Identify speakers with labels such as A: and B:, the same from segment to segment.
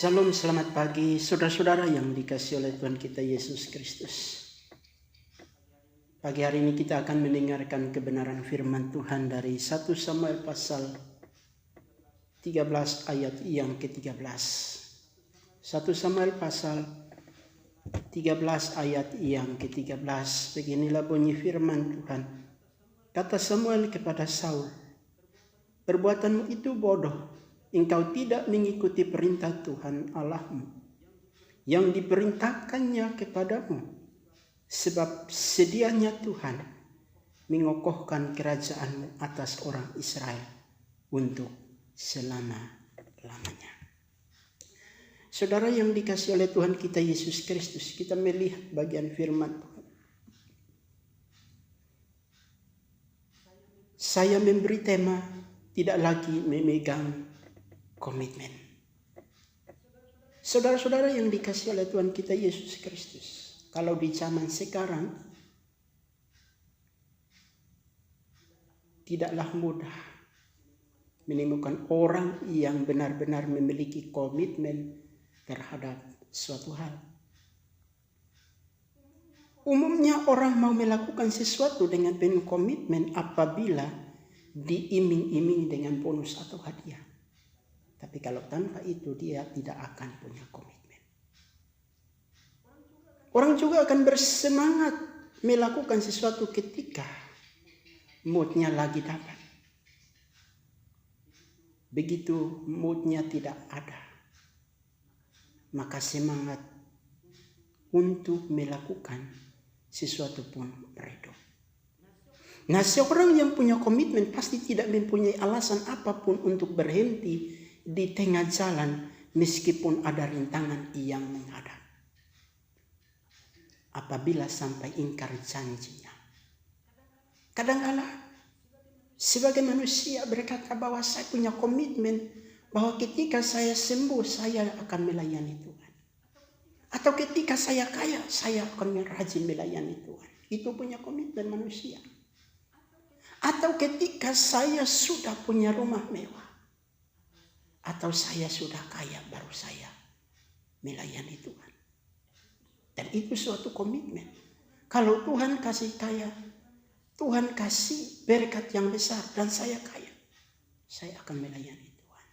A: Salam, selamat pagi saudara-saudara yang dikasihi oleh Tuhan kita Yesus Kristus. Pagi hari ini kita akan mendengarkan kebenaran firman Tuhan dari 1 Samuel pasal 13 ayat yang ke-13. 1 Samuel pasal 13 ayat yang ke-13. Beginilah bunyi firman Tuhan. Kata Samuel kepada Saul, "Perbuatanmu itu bodoh. Engkau tidak mengikuti perintah Tuhan Allahmu yang diperintahkannya kepadamu, sebab sedianya Tuhan mengokohkan kerajaanmu atas orang Israel untuk selama-lamanya." Saudara yang dikasihi oleh Tuhan kita Yesus Kristus, kita melihat bagian firman Tuhan. Saya memberi tema tidak lagi memegang komitmen. Saudara-saudara yang dikasihi oleh Tuhan kita Yesus Kristus, kalau di zaman sekarang tidaklah mudah menemukan orang yang benar-benar memiliki komitmen terhadap suatu hal. Umumnya orang mau melakukan sesuatu dengan penuh komitmen apabila diiming-iming dengan bonus atau hadiah. Tapi kalau tanpa itu dia tidak akan punya komitmen. Orang juga akan bersemangat melakukan sesuatu ketika moodnya lagi dapat. Begitu moodnya tidak ada, maka semangat untuk melakukan sesuatu pun redup. Nah, seorang yang punya komitmen pasti tidak mempunyai alasan apapun untuk berhenti di tengah jalan meskipun ada rintangan yang menghadap. Apabila sampai ingkar janjinya. Kadang-kala sebagai manusia berkata bahwa saya punya komitmen bahwa ketika saya sembuh saya akan melayani Tuhan. Atau ketika saya kaya saya akan rajin melayani Tuhan. Itu punya komitmen manusia. Atau ketika saya sudah punya rumah mewah. Atau saya sudah kaya baru saya melayani Tuhan. Dan itu suatu komitmen. Kalau Tuhan kasih kaya, Tuhan kasih berkat yang besar dan saya kaya, saya akan melayani Tuhan.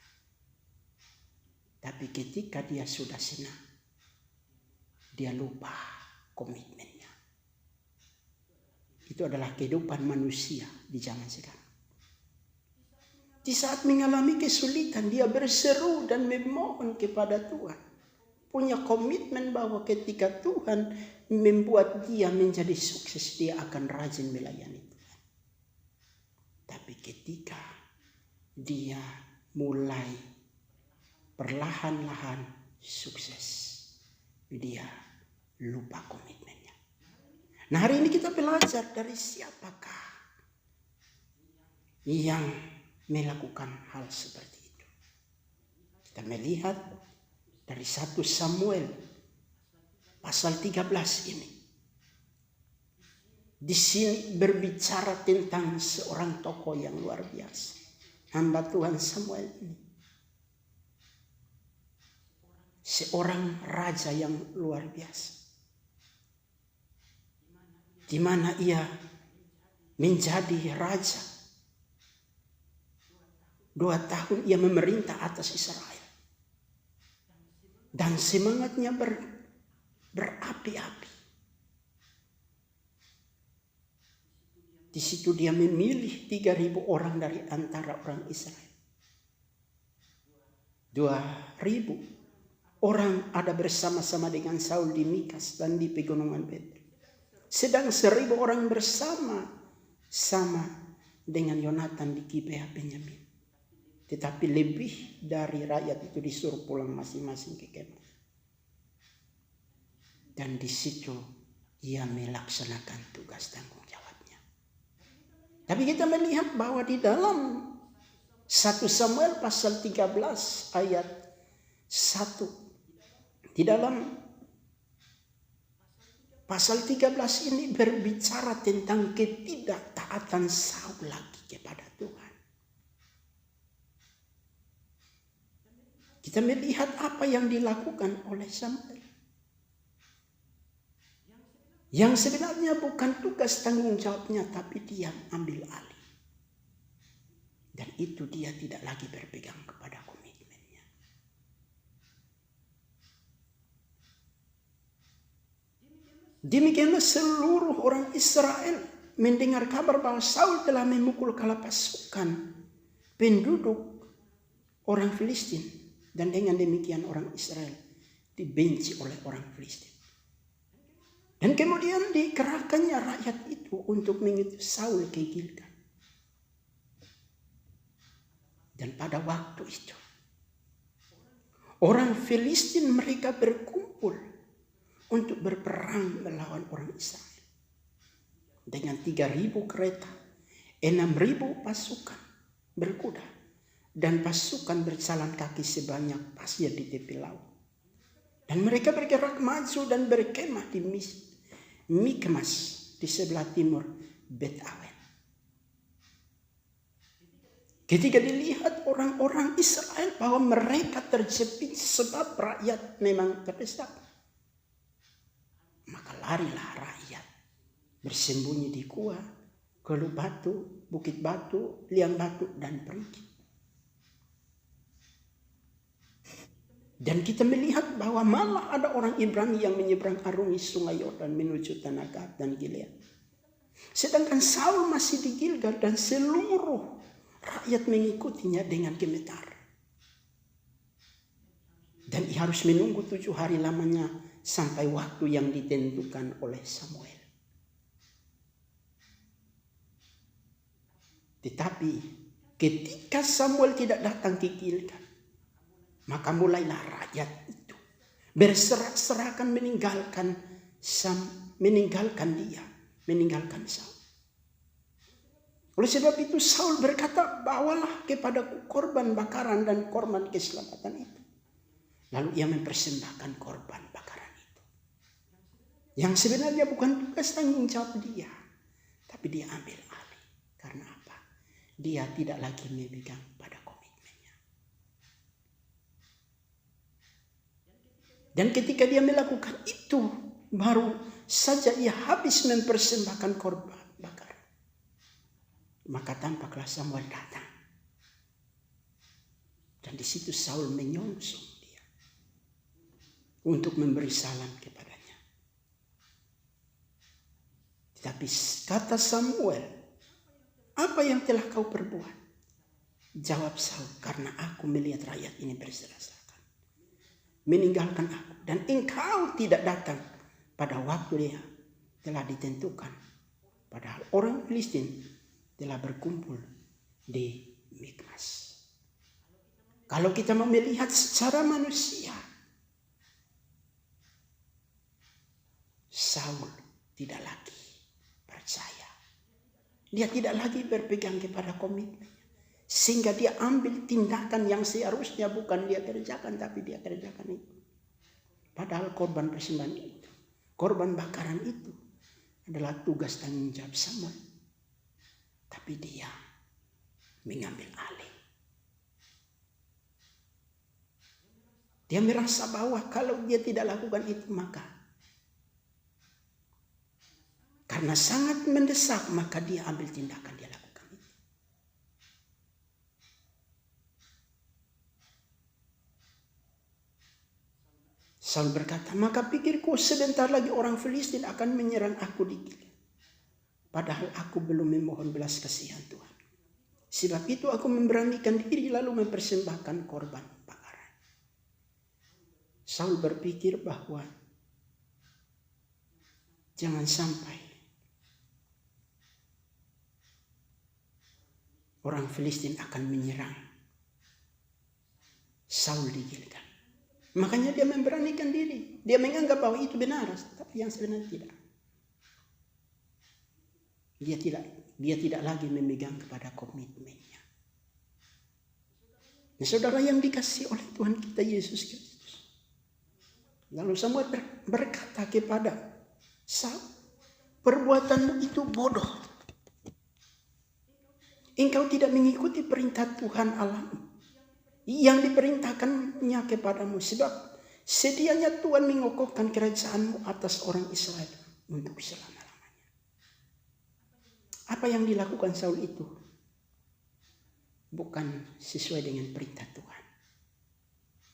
A: Tapi ketika dia sudah senang, dia lupa komitmennya. Itu adalah kehidupan manusia di zaman sekarang. Di saat mengalami kesulitan, dia berseru dan memohon kepada Tuhan. Punya komitmen bahwa ketika Tuhan membuat dia menjadi sukses, dia akan rajin melayani Tuhan. Tapi ketika dia mulai perlahan-lahan sukses, dia lupa komitmennya. Nah, hari ini kita belajar dari siapakah yang melakukan hal seperti itu. Kita melihat dari 1 Samuel pasal 13 ini. Di sini berbicara tentang seorang tokoh yang luar biasa. Hamba Tuhan Samuel ini. Seorang raja yang luar biasa. Di mana ia menjadi raja. 2 tahun ia memerintah atas Israel. Dan semangatnya berapi-api. Di situ dia memilih 3.000 orang dari antara orang Israel. 2.000 orang ada bersama-sama dengan Saul di Mikas dan di pegunungan Betel. Sedang 1.000 orang bersama dengan Yonatan di Gibeah Benyamin. Tetapi lebih dari rakyat itu disuruh pulang masing-masing ke kemah. Dan di situ ia melaksanakan tugas tanggung jawabnya. Tapi kita melihat bahwa di dalam 1 Samuel pasal 13 ayat 1. Di dalam pasal 13 ini berbicara tentang ketidaktaatan Saul lagi kepada Tuhan. Kita melihat apa yang dilakukan oleh Samuel. Yang sebenarnya bukan tugas tanggung jawabnya, tapi dia ambil alih. Dan itu dia tidak lagi berpegang kepada komitmennya. Demikianlah seluruh orang Israel mendengar kabar bahwa Saul telah memukul kepala pasukan penduduk orang Filistin. Dan dengan demikian orang Israel dibenci oleh orang Filistin. Dan kemudian dikerahkannya rakyat itu untuk mengutus Saul ke Gilgal. Dan pada waktu itu, orang Filistin mereka berkumpul untuk berperang melawan orang Israel. Dengan 3.000 kereta, 6.000 pasukan berkuda, dan pasukan berjalan kaki sebanyak pasir di tepi laut. Dan mereka bergerak maju dan berkemah di Mikmas di sebelah timur Bet Awen. Ketika dilihat orang-orang Israel bahwa mereka terjepit sebab rakyat memang terdesak, maka larilah rakyat bersembunyi di gua, Galuh Batu, Bukit Batu, Liang Batu, dan perigi. Dan kita melihat bahwa malah ada orang Ibrani yang menyeberang arungi sungai Yordan menuju tanah Gad dan Gilead. Sedangkan Saul masih di Gilgal dan seluruh rakyat mengikutinya dengan gemetar. Dan ia harus menunggu 7 hari lamanya sampai waktu yang ditentukan oleh Samuel. Tetapi ketika Samuel tidak datang ke Gilgal, maka mulailah rakyat itu berserak-serakan meninggalkan Saul. Oleh sebab itu Saul berkata, bawalah kepadaku korban bakaran dan korban keselamatan itu. Lalu ia mempersembahkan korban bakaran itu. Yang sebenarnya bukan tugas tanggung jawab dia, tapi dia ambil alih. Karena apa? Dia tidak lagi memegang pada komitmennya. Dan ketika dia melakukan itu, baru saja ia habis mempersembahkan korban bakaran, maka tampaklah Samuel datang. Dan di situ Saul menyongsong dia untuk memberi salam kepadanya. Tetapi kata Samuel, apa yang telah kau perbuat? Jawab Saul, karena aku melihat rakyat ini berserak-serakan, meninggalkan aku, dan engkau tidak datang pada waktu dia telah ditentukan. Padahal orang Filistin telah berkumpul di Mikmas. Kalau kita mau melihat secara manusia, Saul tidak lagi percaya. Dia tidak lagi berpegang kepada komitmen. Sehingga dia ambil tindakan yang seharusnya bukan dia kerjakan, tapi dia kerjakan itu. Padahal korban persembahan itu, korban bakaran itu adalah tugas tanggung jawab Samuel. Tapi dia mengambil alih. Dia merasa bahwa kalau dia tidak lakukan itu, maka karena sangat mendesak, maka dia ambil tindakan, dia lakukan itu. Saul berkata, maka pikirku sebentar lagi orang Filistin akan menyerang aku di Gilgal. Padahal aku belum memohon belas kasihan Tuhan. Sebab itu aku memberanikan diri lalu mempersembahkan korban bakaran. Saul berpikir bahwa jangan sampai orang Filistin akan menyerang Saul di Gilgal. Makanya dia memberanikan diri. Dia menganggap bahwa itu benar, tapi yang sebenarnya tidak. Dia tidak lagi memegang kepada komitmennya. Nah, saudara yang dikasihi oleh Tuhan kita Yesus Kristus. Lalu Samuel berkata kepada Saul, perbuatanmu itu bodoh. Engkau tidak mengikuti perintah Tuhan Allahmu yang diperintahkannya kepadamu. Sebab sedianya Tuhan mengokohkan kerajaanmu atas orang Israel untuk selama-lamanya. Apa yang dilakukan Saul itu bukan sesuai dengan perintah Tuhan,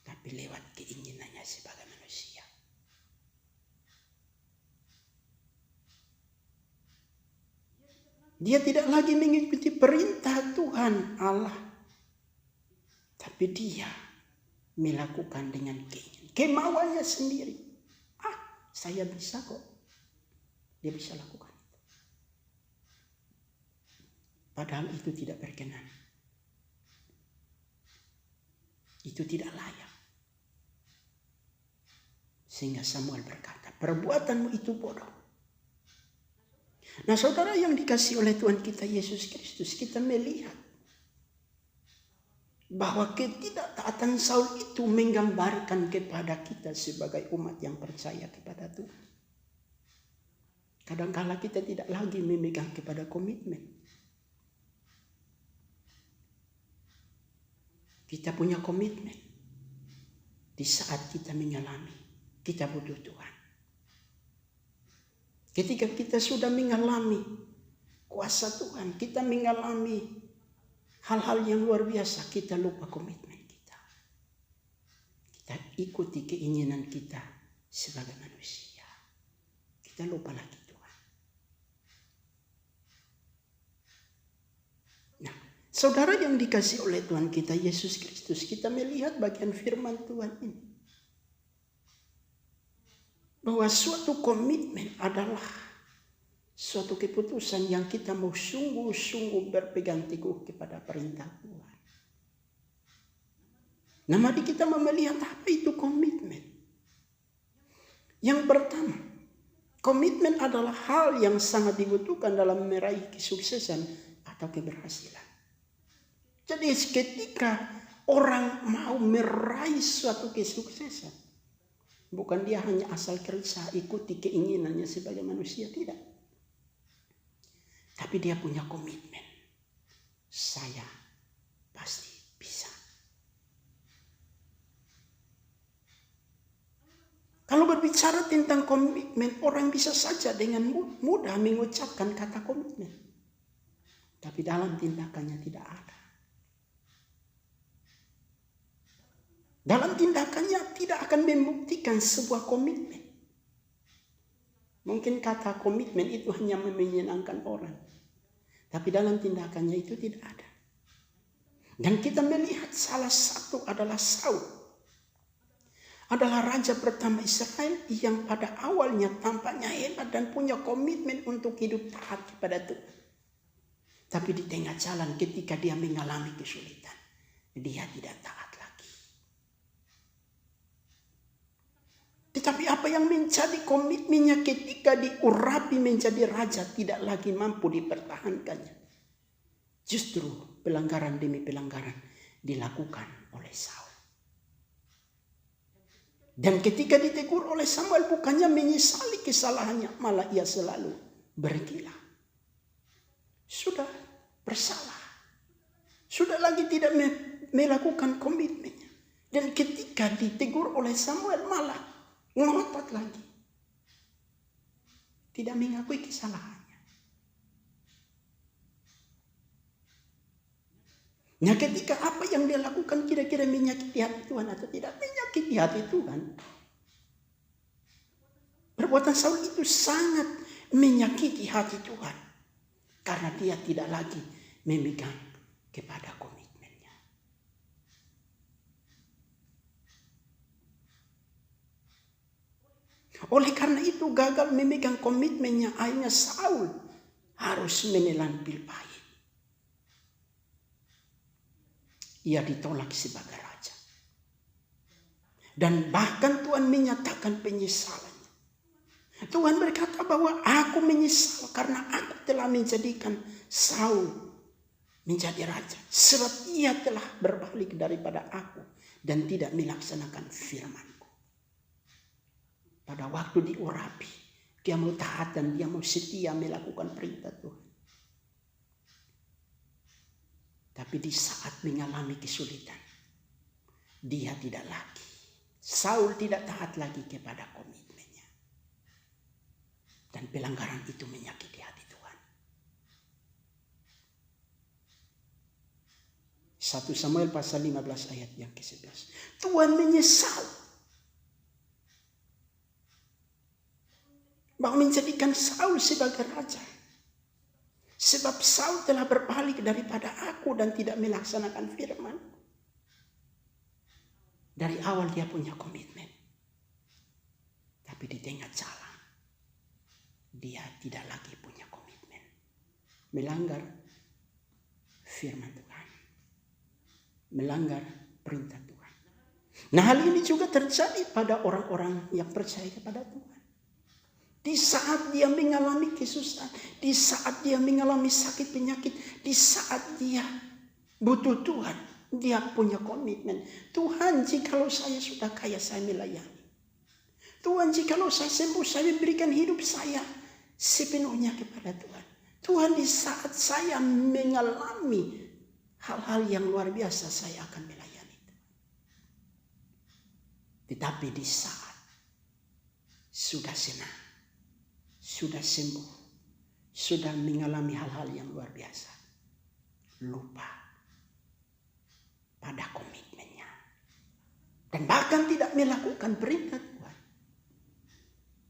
A: tapi lewat keinginannya sebagai manusia. Dia tidak lagi mengikuti perintah Tuhan Allah, tapi dia melakukan dengan kemauannya sendiri. Saya bisa kok. Dia bisa lakukan itu. Padahal itu tidak berkenan. Itu tidak layak. Sehingga Samuel berkata, perbuatanmu itu bodoh. Nah saudara yang dikasihi oleh Tuhan kita Yesus Kristus, kita melihat bahwa ketidaktaatan Saul itu menggambarkan kepada kita sebagai umat yang percaya kepada Tuhan. Kadangkala kita tidak lagi memegang kepada komitmen. Kita punya komitmen di saat kita mengalami kita butuh Tuhan. Ketika kita sudah mengalami kuasa Tuhan, kita mengalami hal-hal yang luar biasa, kita lupa komitmen kita. Kita ikuti keinginan kita sebagai manusia. Kita lupa lagi Tuhan. Nah, saudara yang dikasihi oleh Tuhan kita Yesus Kristus, kita melihat bagian firman Tuhan ini. Bahwa suatu komitmen adalah suatu keputusan yang kita mau sungguh-sungguh berpegang teguh kepada perintah Tuhan. Nah, mari kita melihat apa itu komitmen. Yang pertama, komitmen adalah hal yang sangat dibutuhkan dalam meraih kesuksesan atau keberhasilan. Jadi ketika orang mau meraih suatu kesuksesan, bukan dia hanya asal kerja ikuti keinginannya sebagai manusia, tidak. Tapi dia punya komitmen. Saya pasti bisa. Kalau berbicara tentang komitmen, orang bisa saja dengan mudah mengucapkan kata komitmen. Tapi dalam tindakannya tidak ada. Dalam tindakannya tidak akan membuktikan sebuah komitmen. Mungkin kata komitmen itu hanya menyenangkan orang. Tapi dalam tindakannya itu tidak ada. Dan kita melihat salah satu adalah Saul. Adalah raja pertama Israel yang pada awalnya tampaknya hebat dan punya komitmen untuk hidup taat kepada Tuhan. Tapi di tengah jalan ketika dia mengalami kesulitan, dia tidak taat. Tetapi apa yang menjadi komitmennya ketika diurapi menjadi raja tidak lagi mampu dipertahankannya. Justru pelanggaran demi pelanggaran dilakukan oleh Saul. Dan ketika ditegur oleh Samuel bukannya menyesali kesalahannya, malah ia selalu bergila. Sudah bersalah. Sudah lagi tidak melakukan komitmennya. Dan ketika ditegur oleh Samuel malah ngotot lagi. Tidak mengakui kesalahannya. Nah ketika apa yang dia lakukan kira-kira menyakiti hati Tuhan atau tidak menyakiti hati Tuhan. Perbuatan Saul itu sangat menyakiti hati Tuhan. Karena dia tidak lagi memegang kepada komitmennya. Oleh karena itu gagal memegang komitmennya, akhirnya Saul harus menelan pil pahit. Ia ditolak sebagai raja. Dan bahkan Tuhan menyatakan penyesalannya. Tuhan berkata bahwa aku menyesal karena aku telah menjadikan Saul menjadi raja. Sebab ia telah berbalik daripada aku dan tidak melaksanakan firman. Pada waktu diurapi, dia mau taat dan dia mau setia melakukan perintah Tuhan. Tapi di saat mengalami kesulitan, dia tidak lagi. Saul tidak taat lagi kepada komitmennya. Dan pelanggaran itu menyakiti hati Tuhan. 1 Samuel pasal 15 ayat yang ke-11. Tuhan menyesal bahwa menjadikan Saul sebagai raja. Sebab Saul telah berbalik daripada aku dan tidak melaksanakan firman. Dari awal dia punya komitmen. Tapi di tengah jalan dia tidak lagi punya komitmen. Melanggar firman Tuhan. Melanggar perintah Tuhan. Nah, hal ini juga terjadi pada orang-orang yang percaya kepada Tuhan. Di saat dia mengalami kesusahan, di saat dia mengalami sakit penyakit, di saat dia butuh Tuhan, dia punya komitmen. Tuhan, jikalau saya sudah kaya, saya melayani. Tuhan, jikalau saya sembuh, saya berikan hidup saya sepenuhnya kepada Tuhan. Tuhan, di saat saya mengalami hal-hal yang luar biasa, saya akan melayani Tuhan. Tetapi di saat sudah senang, sudah sembuh, sudah mengalami hal-hal yang luar biasa, lupa pada komitmennya. Dan bahkan tidak melakukan perintah Tuhan.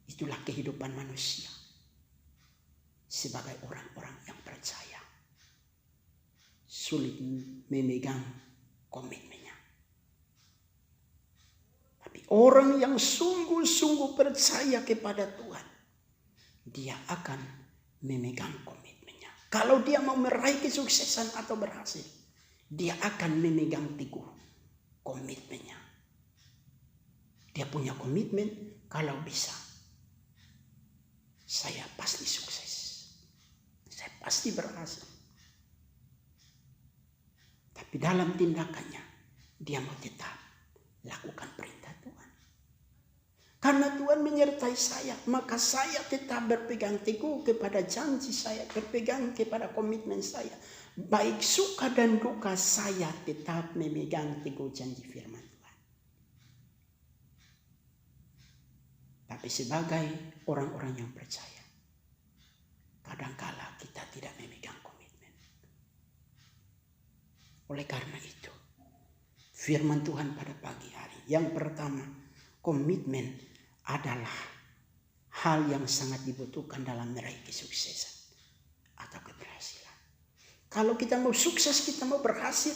A: Itulah kehidupan manusia sebagai orang-orang yang percaya. Sulit memegang komitmennya. Tapi orang yang sungguh-sungguh percaya kepada Tuhan, dia akan memegang komitmennya. Kalau dia mau meraih kesuksesan atau berhasil, dia akan memegang teguh komitmennya. Dia punya komitmen, kalau bisa, saya pasti sukses. Saya pasti berhasil. Tapi dalam tindakannya, dia mau tetap lakukan perintah Tuhan. Karena Tuhan menyertai saya, maka saya tetap berpegang teguh kepada janji saya, berpegang kepada komitmen saya. Baik suka dan duka, saya tetap memegang teguh janji firman Tuhan. Tapi sebagai orang-orang yang percaya, kadangkala kita tidak memegang komitmen. Oleh karena itu, firman Tuhan pada pagi hari, yang pertama, komitmen adalah hal yang sangat dibutuhkan dalam meraih kesuksesan atau keberhasilan. Kalau kita mau sukses, kita mau berhasil,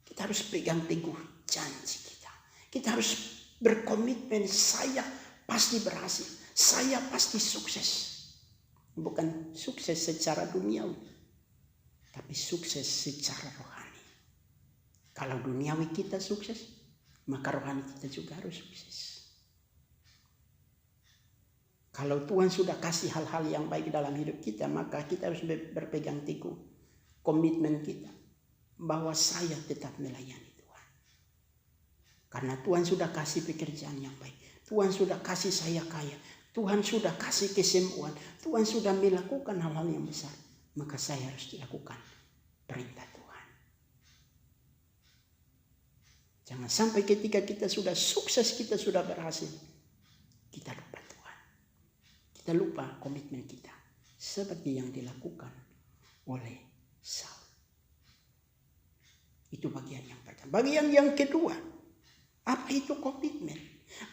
A: kita harus pegang teguh janji kita. Kita harus berkomitmen, saya pasti berhasil, saya pasti sukses. Bukan sukses secara duniawi, tapi sukses secara rohani. Kalau duniawi kita sukses, maka rohani kita juga harus sukses. Kalau Tuhan sudah kasih hal-hal yang baik dalam hidup kita, maka kita harus berpegang teguh komitmen kita bahwa saya tetap melayani Tuhan. Karena Tuhan sudah kasih pekerjaan yang baik. Tuhan sudah kasih saya kaya. Tuhan sudah kasih kesembuhan. Tuhan sudah melakukan hal-hal yang besar. Maka saya harus dilakukan perintah Tuhan. Jangan sampai ketika kita sudah sukses, kita sudah berhasil, kita lupa Tuhan. Kita lupa komitmen kita. Seperti yang dilakukan oleh Saul. Itu bagian yang pertama. Bagian yang kedua, apa itu komitmen?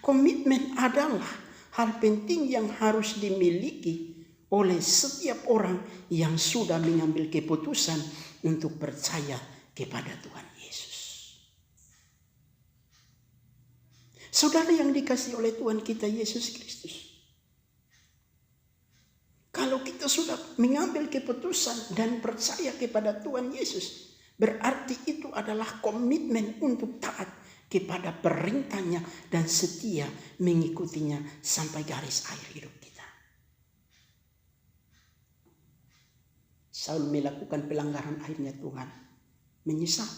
A: Komitmen adalah hal penting yang harus dimiliki oleh setiap orang yang sudah mengambil keputusan untuk percaya kepada Tuhan Yesus. Saudara yang dikasihi oleh Tuhan kita Yesus Kristus, kalau kita sudah mengambil keputusan dan percaya kepada Tuhan Yesus, berarti itu adalah komitmen untuk taat kepada perintahnya dan setia mengikutinya sampai garis akhir hidup kita. Saul melakukan pelanggaran, akhirnya Tuhan menyesal.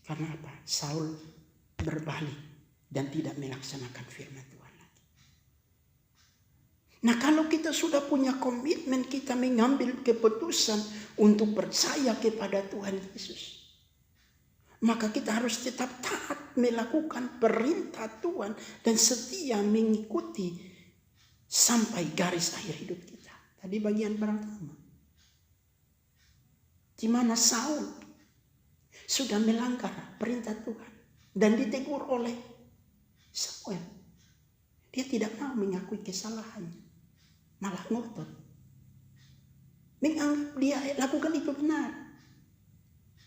A: Karena apa? Saul berbalik dan tidak melaksanakan firman Tuhan lagi. Nah, kalau kita sudah punya komitmen, kita mengambil keputusan untuk percaya kepada Tuhan Yesus, maka kita harus tetap taat melakukan perintah Tuhan dan setia mengikuti sampai garis akhir hidup kita. Tadi bagian pertama, di mana Saul sudah melanggar perintah Tuhan dan ditegur oleh Samuel. Dia tidak mau mengakui kesalahannya, malah ngotot, menganggap dia lakukan itu benar,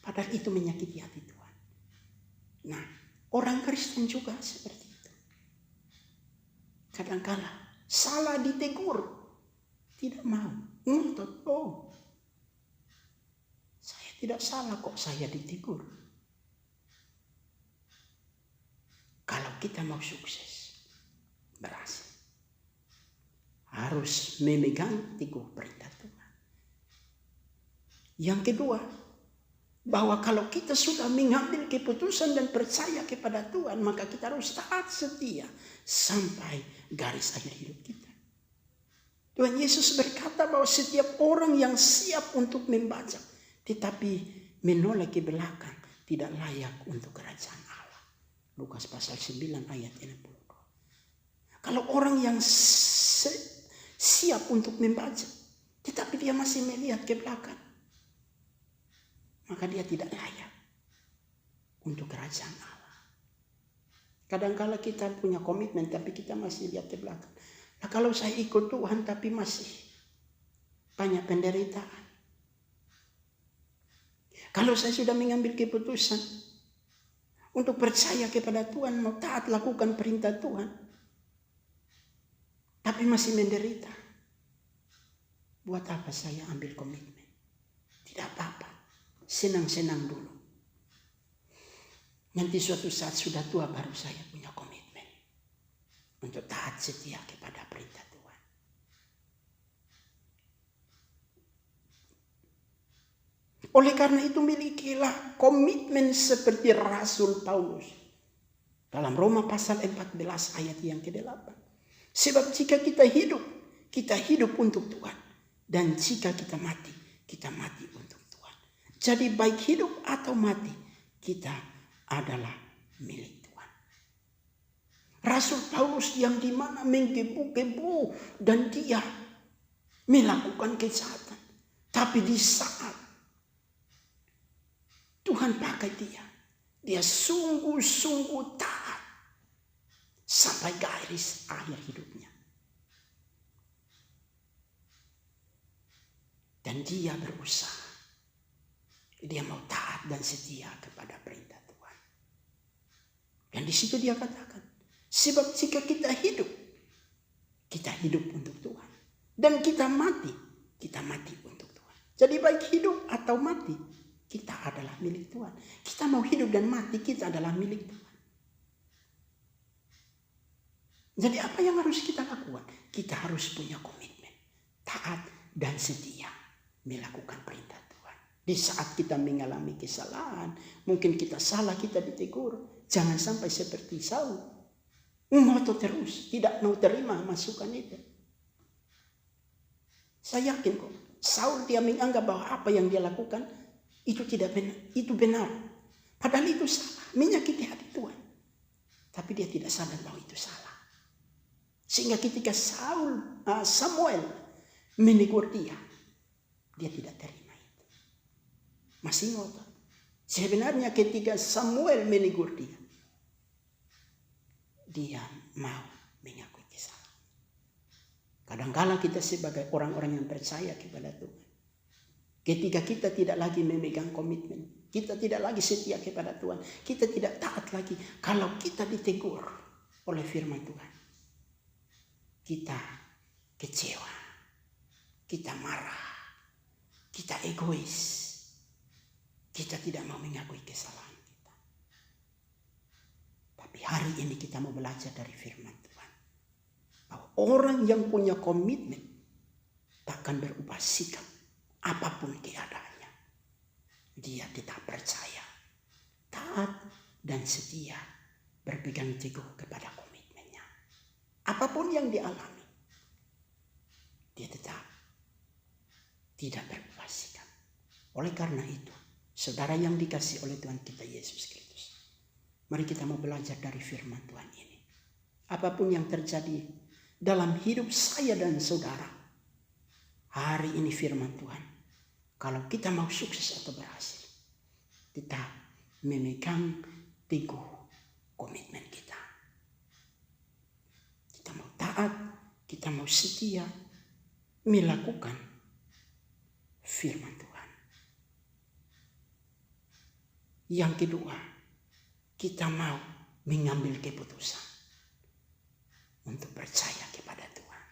A: padahal itu menyakiti hati Tuhan. Nah, orang Kristen juga seperti itu. Kadang-kala salah ditegur, tidak mau, ngotot. Oh, saya tidak salah kok saya ditegur. Kalau kita mau sukses, berhasil, harus memegang teguh perintah Tuhan. Yang kedua, bahwa kalau kita sudah mengambil keputusan dan percaya kepada Tuhan, maka kita harus taat setia sampai garis akhir hidup kita. Tuhan Yesus berkata bahwa setiap orang yang siap untuk membaca tetapi menoleh ke belakang tidak layak untuk kerajaan Allah. Lukas pasal 9 ayat 62. Kalau orang yang siap untuk membaca tetapi dia masih melihat ke belakang, maka dia tidak layak untuk kerajaan Allah. Kadang-kala kita punya komitmen tapi kita masih lihat ke belakang. Nah, kalau saya ikut Tuhan tapi masih banyak penderitaan. Kalau saya sudah mengambil keputusan untuk percaya kepada Tuhan, mau taat lakukan perintah Tuhan, tapi masih menderita, buat apa saya ambil komitmen? Tidak apa-apa. Senang-senang dulu. Nanti suatu saat sudah tua baru saya punya komitmen untuk taat setia kepada perintah Tuhan. Oleh karena itu milikilah komitmen seperti Rasul Paulus dalam Roma pasal 14 ayat yang ke-8. Sebab jika kita hidup untuk Tuhan, dan jika kita mati untuk Tuhan. Jadi baik hidup atau mati, kita adalah milik Tuhan. Rasul Paulus yang dimana menggebu-gebu dan dia melakukan kejahatan. Tapi di saat Tuhan pakai dia sungguh-sungguh taat sampai garis akhir hidupnya. Dan dia berusaha. Dia mau taat dan setia kepada perintah Tuhan. Dan di situ dia katakan, sebab jika kita hidup untuk Tuhan. Dan kita mati untuk Tuhan. Jadi baik hidup atau mati, kita adalah milik Tuhan. Kita mau hidup dan mati, kita adalah milik Tuhan. Jadi apa yang harus kita lakukan? Kita harus punya komitmen, taat dan setia melakukan perintah Tuhan. Di saat kita mengalami kesalahan, mungkin kita salah, kita ditegur. Jangan sampai seperti Saul, ngotot terus, tidak mau terima masukan itu. Saya yakin kok, Saul dia menganggap bahwa apa yang dia lakukan itu tidak benar, itu benar. Padahal itu salah, menyakiti hati Tuhan. Tapi dia tidak sadar bahwa itu salah. Sehingga ketika Samuel menegur dia tidak terima itu. Masih ngotot. Sebenarnya ketika Samuel menegur dia mau mengakui kesalahan. Kadang-kala kita sebagai orang-orang yang percaya kepada Tuhan, ketika kita tidak lagi memegang komitmen, kita tidak lagi setia kepada Tuhan, kita tidak taat lagi, kalau kita ditegur oleh firman Tuhan, kita kecewa, kita marah, kita egois, kita tidak mau mengakui kesalahan kita. Tapi hari ini kita mau belajar dari firman Tuhan, bahwa orang yang punya komitmen takkan berubah sikap apapun keadaannya. Dia tetap percaya, taat dan setia, berpegang teguh kepada komitmennya. Apapun yang dialami, dia tetap tidak berubah sikap. Oleh karena itu, saudara yang dikasihi oleh Tuhan kita Yesus Kristus, mari kita mau belajar dari firman Tuhan ini. Apapun yang terjadi dalam hidup saya dan saudara, hari ini firman Tuhan, kalau kita mau sukses atau berhasil, kita memegang teguh komitmen kita. Kita mau taat, kita mau setia melakukan firman Tuhan. Yang kedua, kita mau mengambil keputusan untuk percaya kepada Tuhan.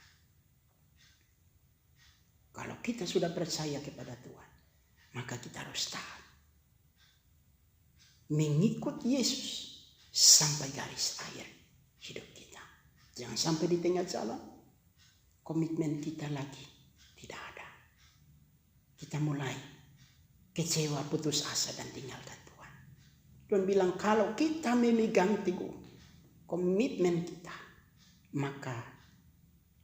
A: Kalau kita sudah percaya kepada Tuhan, maka kita harus taat. Mengikut Yesus sampai garis akhir hidup kita. Jangan sampai di tengah jalan komitmen kita lagi tidak ada. Kita mulai kecewa, putus asa dan tinggalkan Tuhan. Tuhan bilang kalau kita memegang teguh komitmen kita, maka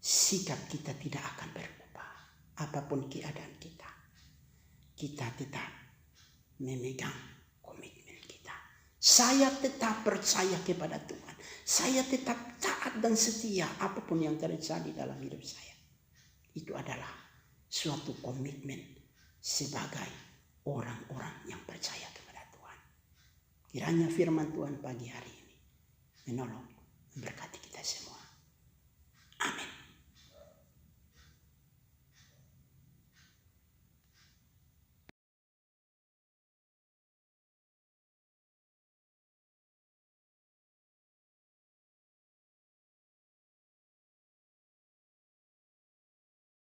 A: sikap kita tidak akan berubah. Apapun keadaan kita, kita tetap memegang komitmen kita. Saya tetap percaya kepada Tuhan. Saya tetap taat dan setia apapun yang terjadi dalam hidup saya. Itu adalah suatu komitmen sebagai orang-orang yang percaya kepada Tuhan. Kiranya firman Tuhan pagi hari ini menolong, memberkati